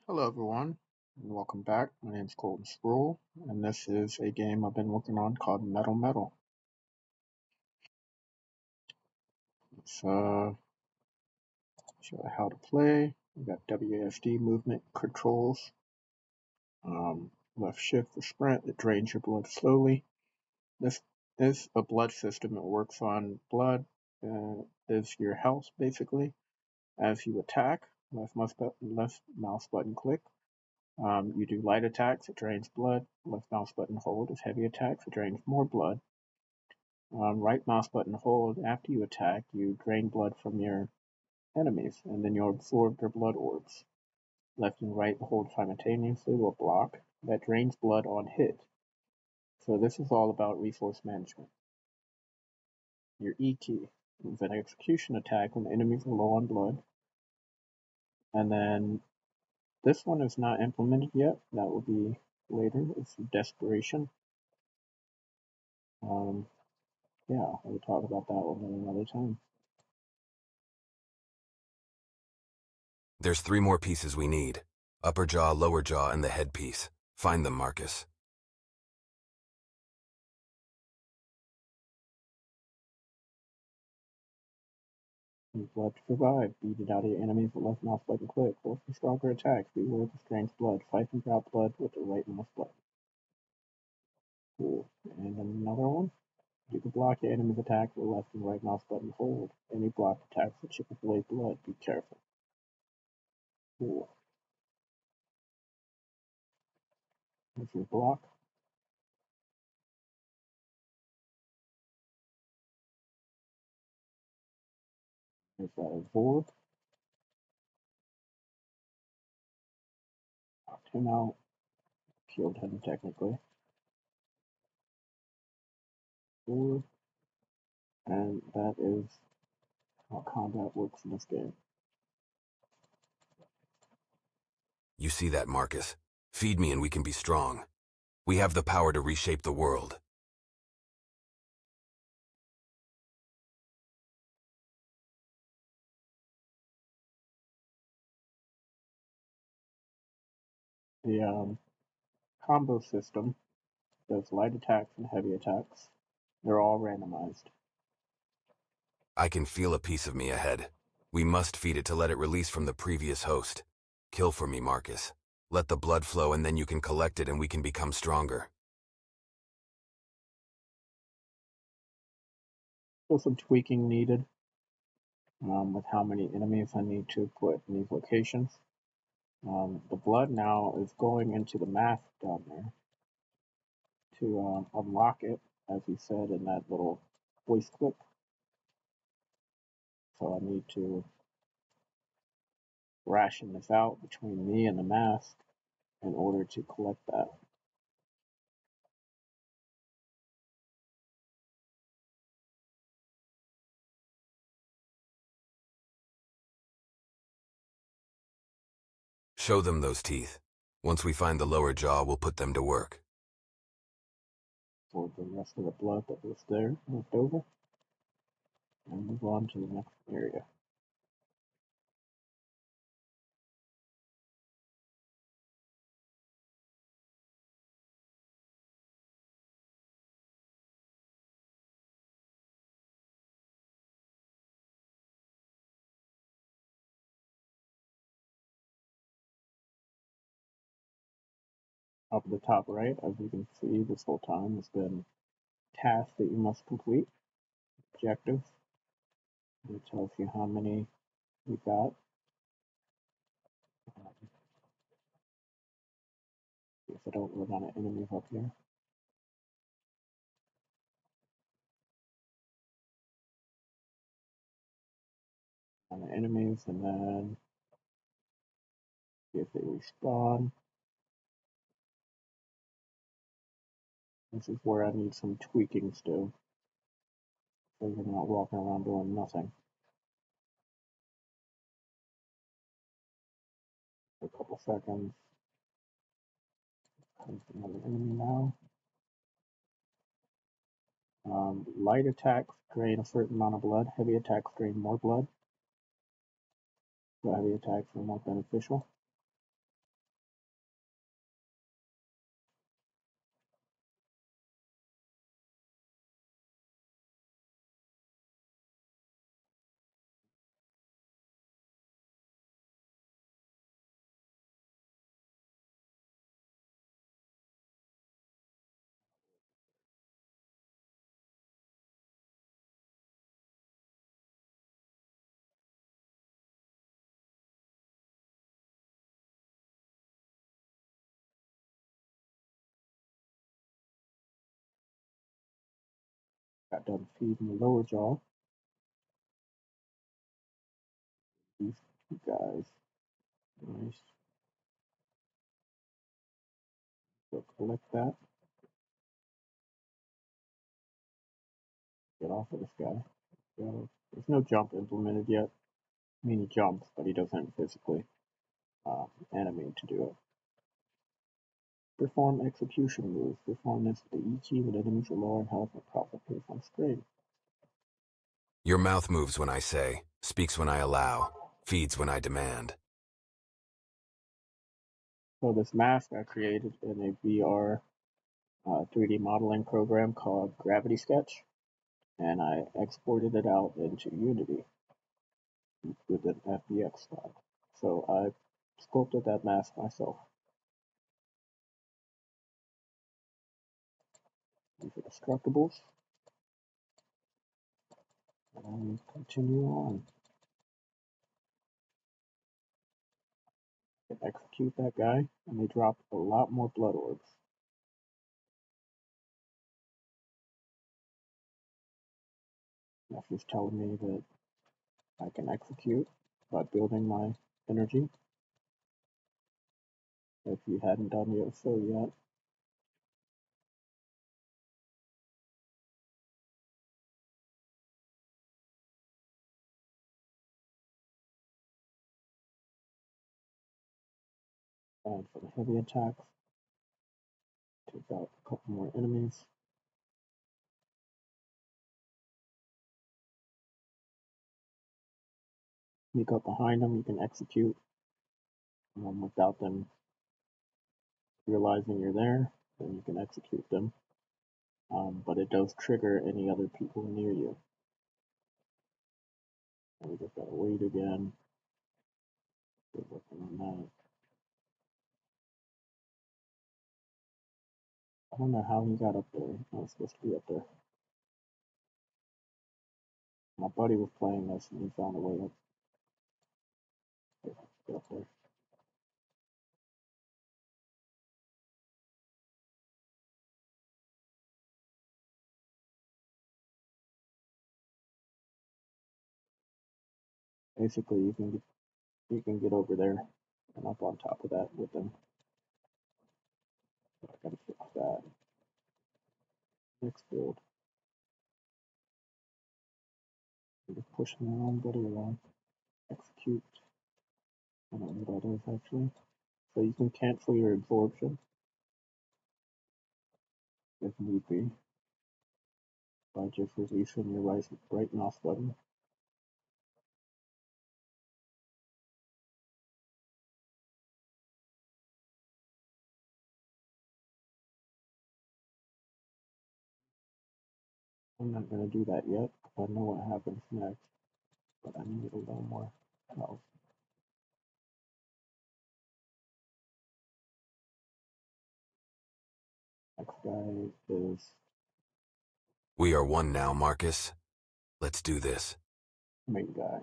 Hello everyone, and welcome back. My name is Colton Sproul, and this is a game I've been working on called Metal Mettle. Let's show you how to play. We got WASD movement controls. Left shift for sprint. It drains your blood slowly. This is a blood system. It works on blood. Is your health basically. As you attack, left mouse button click. You do light attacks, it drains blood. Left mouse button hold is heavy attacks, it drains more blood. Right mouse button hold, after you attack, you drain blood from your enemies, and then you'll absorb their blood orbs. Left and right hold simultaneously will block. That drains blood on hit. So this is all about resource management. Your E key is an execution attack when enemies are low on blood. And then this one is not implemented yet. That will be later. It's desperation. Yeah, we'll talk about that one another time. There's 3 more pieces we need. Upper jaw, lower jaw, and the headpiece. Find them, Marcus. Use blood to survive. Beat it out of your enemies with left mouse button click. Go for stronger attacks. Beware of the strange blood. Fight and drop blood with the right mouse button. Cool. And another one. You can block your enemy's attack with left and right mouse button hold. Any blocked attacks will chip away blood. Be careful. Cool. If you block, there's that absorb. Knocked him out. Killed him technically. Absorb. And that is how combat works in this game. You see that, Marcus? Feed me and we can be strong. We have the power to reshape the world. The combo system does light attacks and heavy attacks. They're all randomized. I can feel a piece of me ahead. We must feed it to let it release from the previous host. Kill for me, Marcus. Let the blood flow and then you can collect it and we can become stronger. Still some tweaking needed with how many enemies I need to put in these locations. The blood now is going into the mask down there to unlock it, as he said in that little voice clip. So I need to ration this out between me and the mask in order to collect that. Show them those teeth. Once we find the lower jaw, we'll put them to work. For the rest of the blood that was there left over, and move on to the next area. Up at the top right, as you can see, this whole time has been tasks that you must complete, objectives. It tells you how many you got. If I don't run out of enemies up here. On the enemies, and then see if they respawn. This is where I need some tweaking still, so you're not walking around doing nothing. For a couple seconds. Comes another enemy now. Light attacks drain a certain amount of blood. Heavy attacks drain more blood. So heavy attacks are more beneficial. Got done feeding the lower jaw. These two guys. Nice. So collect that. Get off of this guy. So there's no jump implemented yet. I mean, he jumps, but he doesn't physically animate to do it. Perform execution moves. Perform this with the E key when enemies are low on health and profit pace on screen. Your mouth moves when I say, speaks when I allow, feeds when I demand. So this mask I created in a VR 3D modeling program called Gravity Sketch, and I exported it out into Unity with an FBX file. So I sculpted that mask myself. These are destructibles, and continue on. Execute that guy, and they drop a lot more blood orbs. That's just telling me that I can execute by building my energy. If you hadn't done so yet, and for the heavy attacks, take out a couple more enemies. Sneak up behind them, you can execute without them realizing you're there, then you can execute them. But it does trigger any other people near you. And we just gotta wait again. We're working on that. I don't know how he got up there. He's not supposed to be up there. My buddy was playing this and he found a way up, get up there. Basically, you can get over there and up on top of that with them. So I gotta fix that. Next build. I'm just pushing their own buddy along. Execute. I don't know what that is actually. So you can cancel your absorption if need be by just releasing your right mouse button. I'm not gonna do that yet. I know what happens next, but I need a little more health. Next guy is We are one now, Marcus. Let's do this. main guy,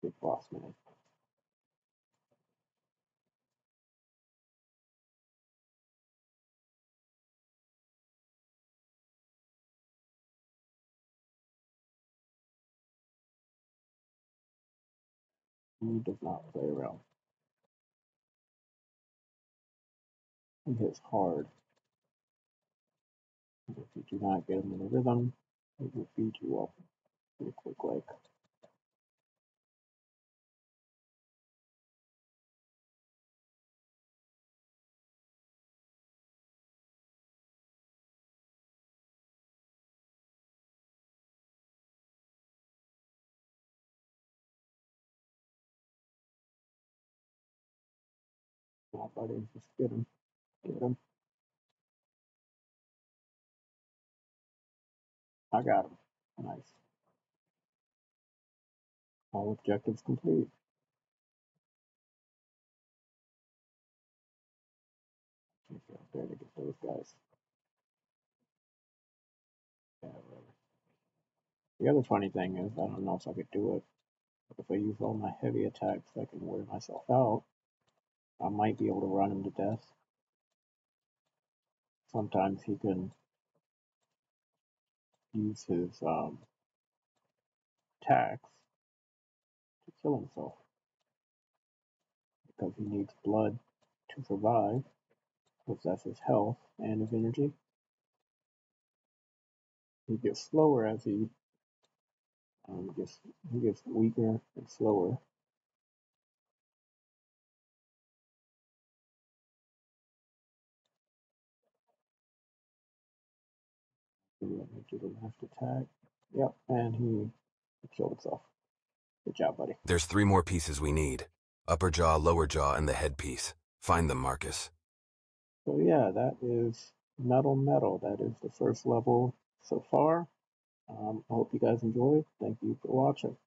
big boss man. He does not play around. He hits hard. And if you do not get him in a rhythm, he will beat you up pretty quick like. My buddy, just get him. Get him. I got him. Nice. All objectives complete. Can't get up there to get those guys. Yeah, whatever. The other funny thing is, I don't know if I could do it, but if I use all my heavy attacks, I can wear myself out. I might be able to run him to death. Sometimes he can use his attacks to kill himself because he needs blood to survive, because that's his health and his energy. He gets slower as he gets weaker and slower. So he do the last attack. Yep, and he killed himself. Good job, buddy. There's 3 more pieces we need. Upper jaw, lower jaw, and the headpiece. Find them, Marcus. So yeah, that is Metal Metal. That is the first level so far. I hope you guys enjoyed. Thank you for watching.